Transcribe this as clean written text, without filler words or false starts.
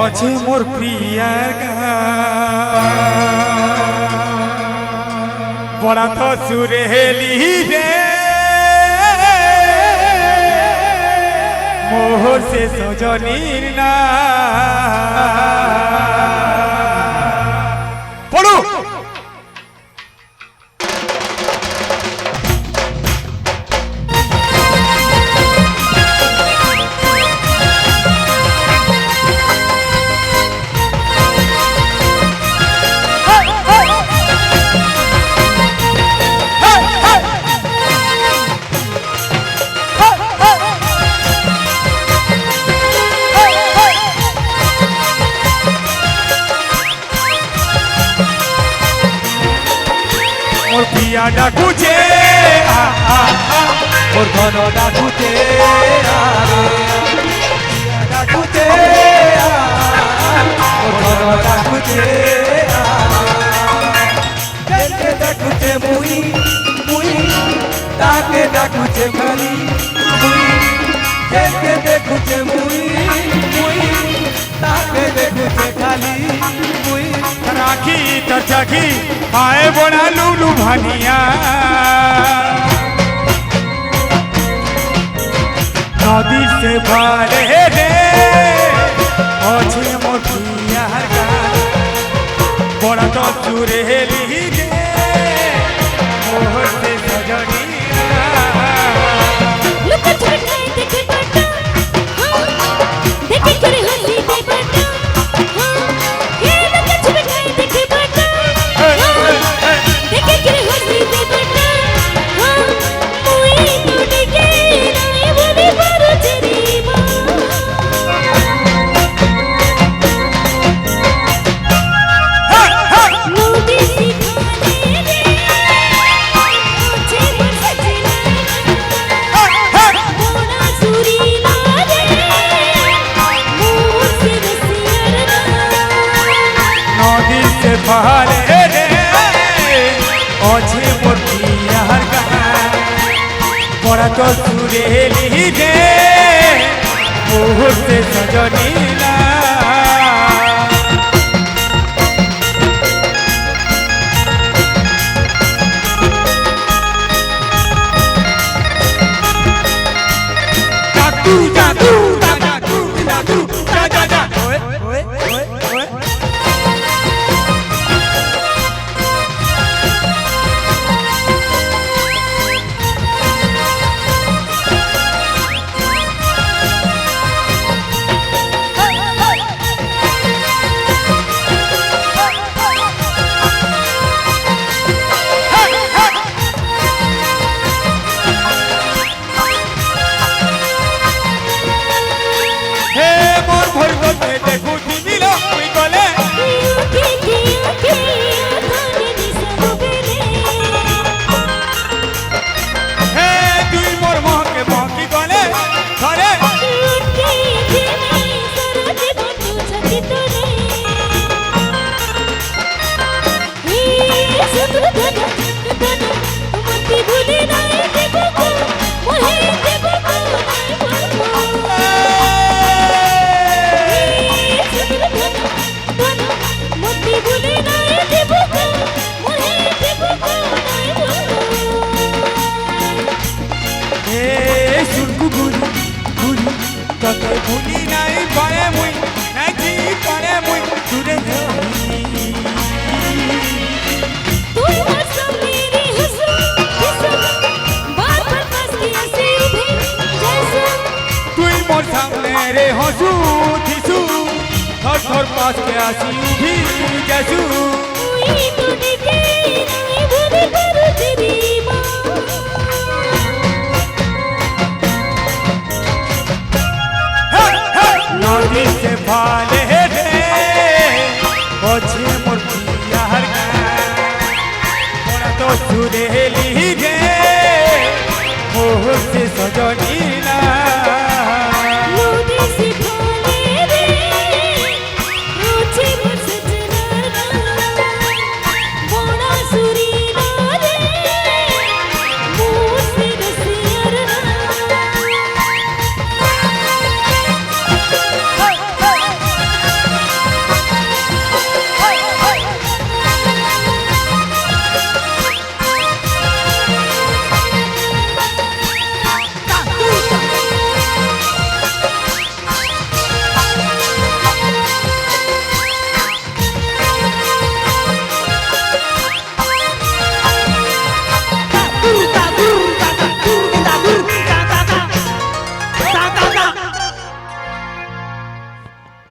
আছে মোর প্রিয়ার বড়া তো সুরে হেলি রে মোহর সে সজনীর না পড়ো প্রিয়া ডাকুছে মোর ধন ডাকুছে ডাকুছে মোর ধন ডাকুছে ডাকুছে মুই মুই তাকে ডাকুছে খালি মুই দেখুছে মুই মুই তাকে দেখুছে খালি মুই রাখি তার চাকি आए बड़ा लूलू भानिया नदी से भारे रे अच्छे मोटिया बड़ा तो सुरे ली रे मोहर से सजनी भारे रे अच्छे मोर प्रियार बड़ा तो सुरे ली रे मोहर से सजनीला जादू जादू जादू जादू जा जा जा ओए ओए ओए ओए तते भूली नहीं पारे मुई नहीं पारे मुई तुरे तू हंसा मेरी हंसा बार बार पास की ऐसे उभे जैसे तू मोर सामने रे हंसू थिसू थर थर पास के आसी उभी जैसू मुई तूने के नहीं भूली करू तेरी माँ नदी से भाले